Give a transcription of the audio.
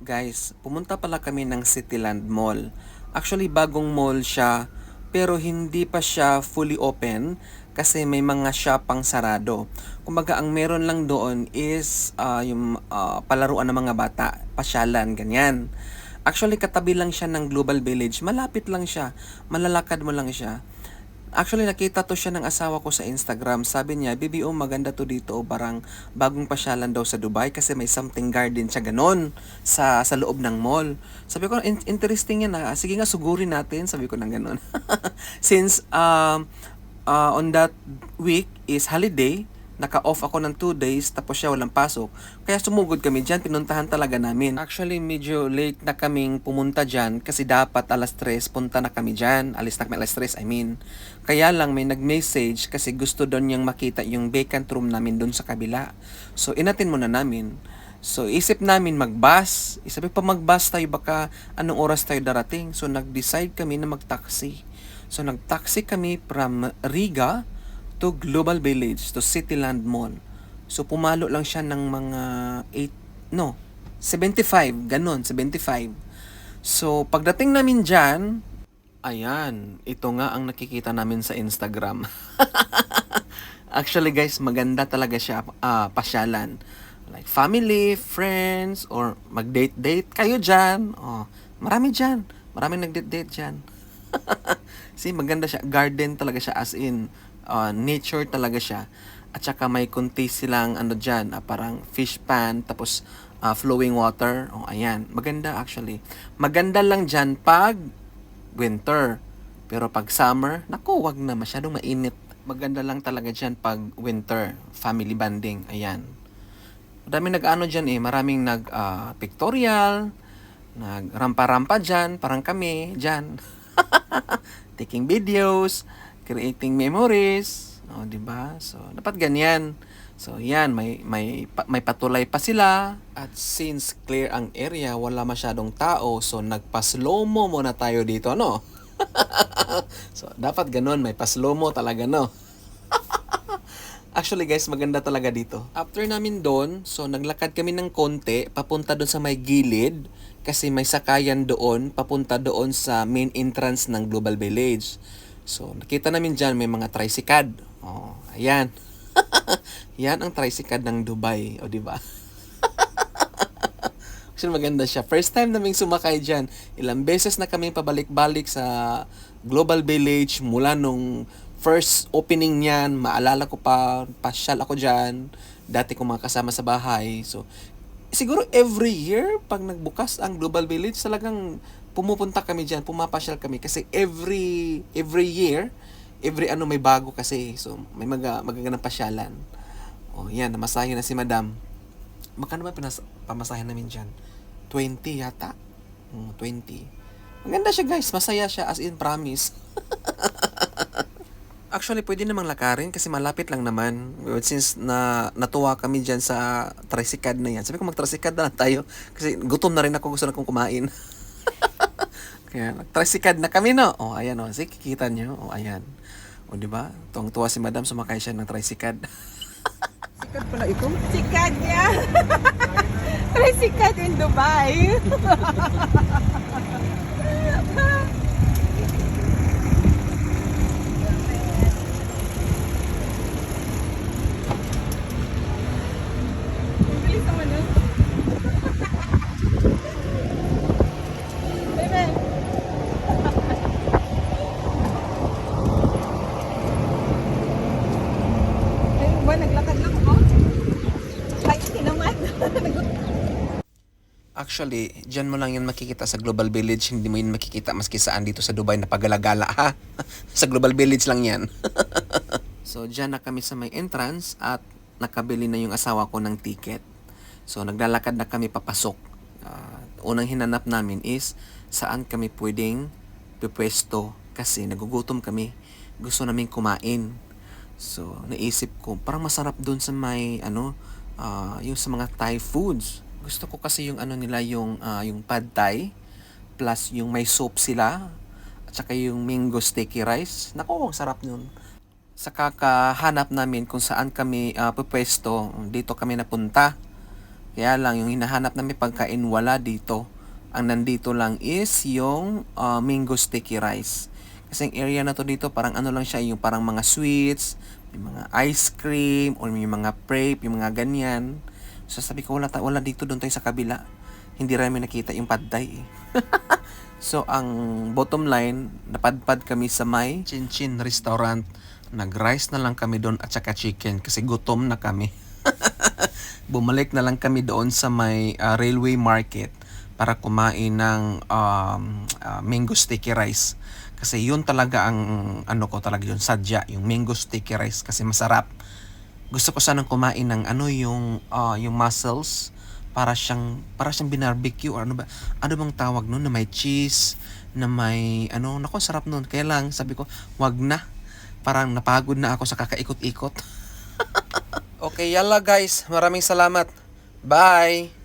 Guys, pumunta pala kami ng Cityland Mall. Actually, bagong mall siya, pero hindi pa siya fully open kasi may mga shop pang sarado. Kumbaga, ang meron lang doon is yung palaruan ng mga bata, pasyalan, ganyan. Actually, katabi lang siya ng Global Village. Malapit lang siya. Malalakad mo lang siya. Actually, nakita to siya ng asawa ko sa Instagram. Sabi niya, Bibi, oh, maganda to dito. Parang bagong pasyalan daw sa Dubai kasi may something garden siya ganon sa loob ng mall. Sabi ko, interesting yan na. Sige nga, sugurin natin. Sabi ko ng ganon. Since on that week is holiday, naka-off ako ng 2 days, tapos siya walang pasok. Kaya sumugod kami dyan, pinuntahan talaga namin. Actually, medyo late na kaming pumunta dyan kasi dapat alas 3 punta na kami dyan. Alis na kami alas 3, I mean. Kaya lang may nag-message kasi gusto doon niyang makita yung vacant room namin doon sa kabila. So, inatin muna namin. So, isip namin mag-bus. Isabi pa mag-bus tayo, baka anong oras tayo darating. So, nag-decide kami na mag-taxi. So, nag-taxi kami from Riga to Global Village, to Cityland Mall. So, pumalo lang siya ng mga 8, no, 75, ganon, 75. So, pagdating namin dyan, ayan, ito nga ang nakikita namin sa Instagram. Actually guys, maganda talaga siya, pasyalan. Like family, friends, or mag-date-date kayo dyan. Oh, marami dyan. Marami nag-date-date dyan. See, maganda siya. Garden talaga siya, as in nature talaga siya. At saka may konti silang ano dyan, parang fish pan, tapos flowing water. Oh, ayan. Maganda actually. Maganda lang dyan pag winter. Pero pag summer, naku, wag na, masyadong mainit. Maganda lang talaga dyan pag winter. Family bonding. Ayan. Maraming nag-ano dyan eh. Maraming nag-pictorial, nag-rampa-rampa dyan. Parang kami dyan. Taking videos, creating memories, oh, 'di ba? So, dapat ganyan. So, yan, may patulay pa sila. At since clear ang area, wala masyadong tao, so nagpa-slow mo muna tayo dito, no? So, dapat ganun, may pa-slow mo talaga, no? Actually guys, maganda talaga dito. After namin doon, so naglakad kami ng konti, papunta doon sa may gilid, kasi may sakayan doon, papunta doon sa main entrance ng Global Village. So, nakita namin dyan, may mga tricycad. Oh, ayan. Yan ang tricycad ng Dubai, o di ba? Actually, maganda siya. First time naming sumakay dyan. Ilang beses na kami pabalik-balik sa Global Village mula nung first opening niyan. Maalala ko pa, pasyal ako dyan. Dati ko mga kasama sa bahay. So, siguro every year, pag nagbukas ang Global Village, talagang pumupunta kami dyan, pumapasyal kami. Kasi every year, every ano may bago kasi. So, may magagandang pasyalan. O, yan, namasahe na si Madam. Magkano ba pamasahe namin dyan? 20 yata. 20. Maganda siya guys, masaya siya as in promise. Actually, pwede namang lakarin kasi malapit lang naman. But since natuwa kami dyan sa tricycad na yan, sabi ko mag-tricycad na lang tayo. Kasi gutom na rin ako, gusto na kong kumain. Kaya nag-tricycad na kami, no? O, ayan o. Sige, kikita nyo. O, ayan. O, di ba? Tuwang-tuwa si Madam, sumakay siya ng tricycad. Tricycad pala ito? Sikat niya. Try sikat in Dubai. Bilis naman yun. Bebe. Ayun ba, naglakad lang ako? Kahit naman. Actually, dyan mo lang yan makikita sa Global Village. Hindi mo yun makikita maski saan dito sa Dubai na pagalagala, ha? Sa Global Village lang yan. So, dyan na kami sa may entrance at nakabili na yung asawa ko ng ticket. So, naglalakad na kami papasok. Unang hinanap namin is saan kami pwedeng pipwesto kasi nagugutom kami. Gusto namin kumain. So, naisip ko, parang masarap dun sa may, yung sa mga Thai foods. Gusto ko kasi yung ano nila, yung pad Thai, plus yung may soup sila, at saka yung mango sticky rice. Naku, ang sarap nun. Sa kakahanap namin kung saan kami pupwesto, dito kami napunta. Kaya lang, yung hinahanap namin pagkain wala dito. Ang nandito lang is yung mango sticky rice. Kasi yung area na to dito, parang ano lang siya, yung parang mga sweets, may mga ice cream, or may mga crepe, yung mga ganyan. So sabi ko, wala dito, doon tayo sa kabila. Hindi rin namin nakita yung padday eh. So ang bottom line, napadpad kami sa may Chin Chin restaurant. Nag-rice na lang kami doon at saka chicken kasi gutom na kami. Bumalik na lang kami doon sa may railway market para kumain ng mango sticky rice. Kasi yun talaga ang ano ko talaga yun, sadya, yung mango sticky rice kasi masarap. Gusto ko sanang kumain ng yung mussels para siyang binarbecue or ano ba? Ano bang tawag noon na may cheese, na may nako sarap noon. Kaya lang sabi ko, wag na. Parang napagod na ako sa kakaikot-ikot. Okay, yalla guys. Maraming salamat. Bye!